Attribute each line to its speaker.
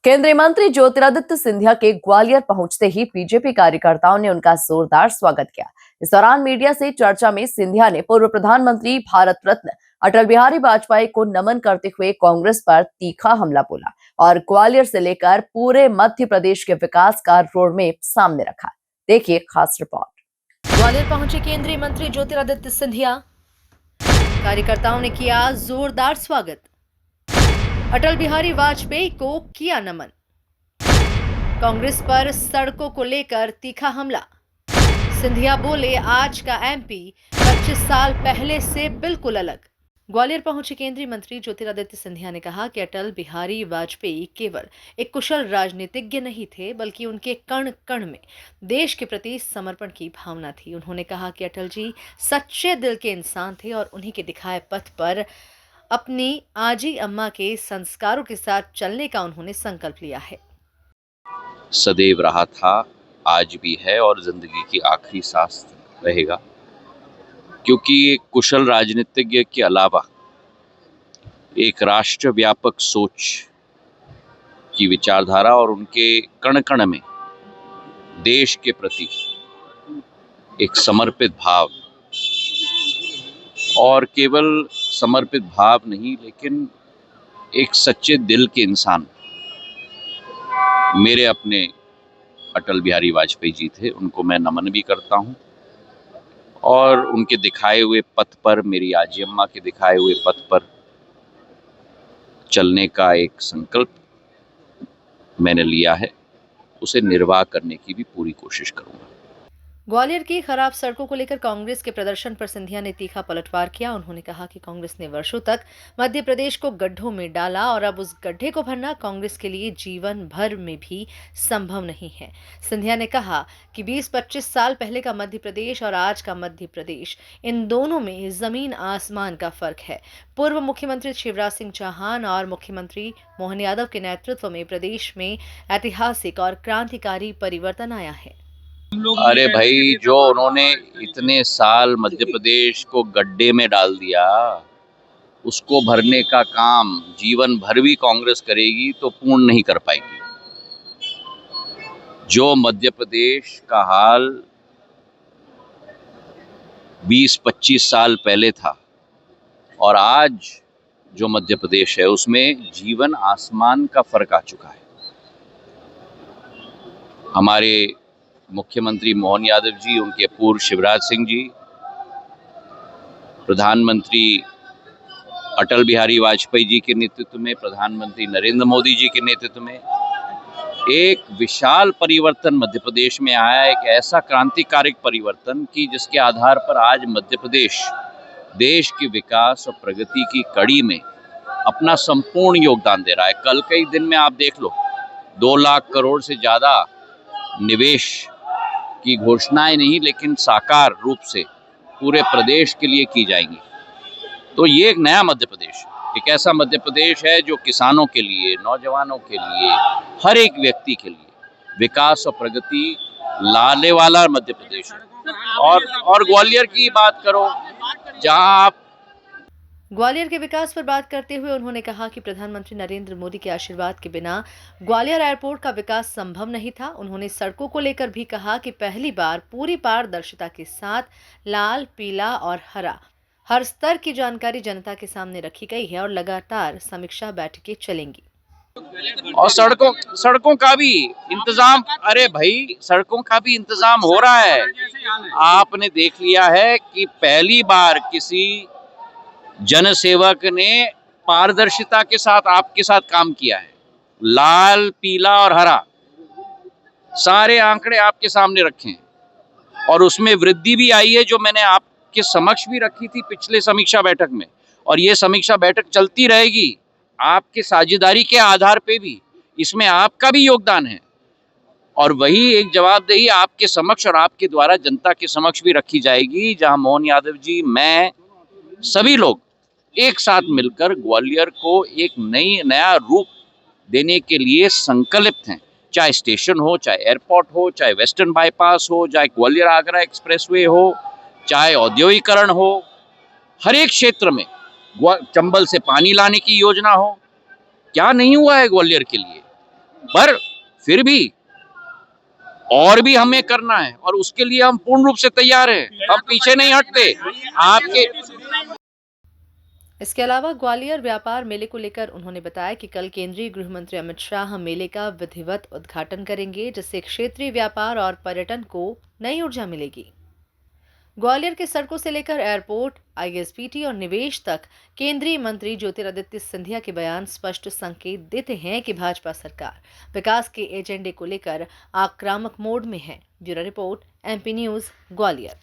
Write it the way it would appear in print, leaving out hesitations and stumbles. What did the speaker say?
Speaker 1: केंद्रीय मंत्री ज्योतिरादित्य सिंधिया के ग्वालियर पहुंचते ही बीजेपी कार्यकर्ताओं ने उनका जोरदार स्वागत किया। इस दौरान मीडिया से चर्चा में सिंधिया ने पूर्व प्रधानमंत्री भारत रत्न अटल बिहारी वाजपेयी को नमन करते हुए कांग्रेस पर तीखा हमला बोला और ग्वालियर से लेकर पूरे मध्य प्रदेश के विकास का रोडमैप सामने रखा। देखिए खास रिपोर्ट।
Speaker 2: ग्वालियर पहुंचे केंद्रीय मंत्री ज्योतिरादित्य सिंधिया, कार्यकर्ताओं ने किया जोरदार स्वागत। अटल बिहारी वाजपेयी को किया नमन। कांग्रेस पर सड़कों को लेकर तीखा हमला। सिंधिया बोले, आज का एमपी 25 साल पहले से बिल्कुल अलग। ग्वालियर पहुंचे केंद्रीय मंत्री ज्योतिरादित्य सिंधिया ने कहा कि अटल बिहारी वाजपेयी केवल एक कुशल राजनीतिज्ञ नहीं थे, बल्कि उनके कण कण में देश के प्रति समर्पण की भावना थी। उन्होंने कहा कि अटल जी सच्चे दिल के इंसान थे और उन्हीं के दिखाए पथ पर अपनी आजी अम्मा के संस्कारों के साथ चलने का उन्होंने संकल्प लिया है।
Speaker 3: सदैव रहा था, आज भी है और जिंदगी की आखिरी सांस रहेगा, क्योंकि एक कुशल राजनीतिज्ञ के अलावा एक राष्ट्र व्यापक सोच की विचारधारा और उनके कण कण में देश के प्रति एक समर्पित भाव, और केवल समर्पित भाव नहीं लेकिन एक सच्चे दिल के इंसान मेरे अपने अटल बिहारी वाजपेयी जी थे। उनको मैं नमन भी करता हूं और उनके दिखाए हुए पथ पर, मेरी आजी अम्मा के दिखाए हुए पथ पर चलने का एक संकल्प मैंने लिया है, उसे निर्वाह करने की भी पूरी कोशिश करूंगा।
Speaker 2: ग्वालियर की खराब सड़कों को लेकर कांग्रेस के प्रदर्शन पर सिंधिया ने तीखा पलटवार किया। उन्होंने कहा कि कांग्रेस ने वर्षों तक मध्य प्रदेश को गड्ढों में डाला और अब उस गड्ढे को भरना कांग्रेस के लिए जीवन भर में भी संभव नहीं है। सिंधिया ने कहा कि 20-25 साल पहले का मध्य प्रदेश और आज का मध्य प्रदेश, इन दोनों में जमीन आसमान का फर्क है। पूर्व मुख्यमंत्री शिवराज सिंह चौहान और मुख्यमंत्री मोहन यादव के नेतृत्व में प्रदेश में ऐतिहासिक और क्रांतिकारी परिवर्तन आया है।
Speaker 3: अरे भाई, जो उन्होंने इतने साल मध्य प्रदेश को गड्ढे में डाल दिया, उसको भरने का काम जीवन भर भी कांग्रेस करेगी तो पूर्ण नहीं कर पाएगी। जो मध्य प्रदेश का हाल 20-25 साल पहले था और आज जो मध्य प्रदेश है, उसमें जीवन आसमान का फर्क आ चुका है। हमारे मुख्यमंत्री मोहन यादव जी, उनके पूर्व शिवराज सिंह जी, प्रधानमंत्री अटल बिहारी वाजपेयी जी के नेतृत्व में, प्रधानमंत्री नरेंद्र मोदी जी के नेतृत्व में एक विशाल परिवर्तन मध्य प्रदेश में आया। एक ऐसा क्रांतिकारी परिवर्तन कि जिसके आधार पर आज मध्य प्रदेश देश के विकास और प्रगति की कड़ी में अपना संपूर्ण योगदान दे रहा है। कल के ही दिन में आप देख लो, 2 लाख करोड़ से ज़्यादा निवेश की घोषणाएं नहीं लेकिन साकार रूप से पूरे प्रदेश के लिए की जाएंगी। तो ये एक नया मध्य प्रदेश, एक ऐसा मध्य प्रदेश है जो किसानों के लिए, नौजवानों के लिए, हर एक व्यक्ति के लिए विकास और प्रगति लाने वाला मध्य प्रदेश है। और ग्वालियर की बात करो, जहां आप
Speaker 2: ग्वालियर के विकास पर बात करते हुए उन्होंने कहा कि प्रधानमंत्री नरेंद्र मोदी के आशीर्वाद के बिना ग्वालियर एयरपोर्ट का विकास संभव नहीं था। उन्होंने सड़कों को लेकर भी कहा कि पहली बार पूरी पारदर्शिता के साथ लाल, पीला और हरा हर स्तर की जानकारी जनता के सामने रखी गई है और लगातार समीक्षा बैठकें चलेंगी।
Speaker 3: और सड़कों का भी इंतजाम, अरे भाई, सड़कों का भी इंतजाम हो रहा है। आपने देख लिया है कि पहली बार किसी जनसेवक ने पारदर्शिता के साथ आपके साथ काम किया है। लाल, पीला और हरा सारे आंकड़े आपके सामने रखे हैं और उसमें वृद्धि भी आई है, जो मैंने आपके समक्ष भी रखी थी पिछले समीक्षा बैठक में। और ये समीक्षा बैठक चलती रहेगी आपके साझेदारी के आधार पे भी, इसमें आपका भी योगदान है। और वही एक जवाबदेही आपके समक्ष और आपके द्वारा जनता के समक्ष भी रखी जाएगी, जहां मोहन यादव जी, मैं, सभी लोग एक साथ मिलकर ग्वालियर को एक नया रूप देने के लिए संकल्पित हैं। चाहे स्टेशन हो, चाहे एयरपोर्ट हो, चाहे वेस्टर्न बाईपास हो, चाहे ग्वालियर आगरा एक्सप्रेसवे हो, चाहे औद्योगिकरण हो, हर एक क्षेत्र में चंबल से पानी लाने की योजना हो, क्या नहीं हुआ है ग्वालियर के लिए। पर फिर भी और भी हमें करना है और उसके लिए हम पूर्ण रूप से तैयार हैं, हम पीछे नहीं हटते। आपके
Speaker 2: इसके अलावा ग्वालियर व्यापार मेले को लेकर उन्होंने बताया कि कल केंद्रीय गृह मंत्री अमित शाह मेले का विधिवत उद्घाटन करेंगे, जिससे क्षेत्रीय व्यापार और पर्यटन को नई ऊर्जा मिलेगी। ग्वालियर के सड़कों से लेकर एयरपोर्ट, आईएसबीटी और निवेश तक केंद्रीय मंत्री ज्योतिरादित्य सिंधिया के बयान स्पष्ट संकेत देते हैं कि भाजपा सरकार विकास के एजेंडे को लेकर आक्रामक मोड में है। Bureau report, MP news, Gwalior.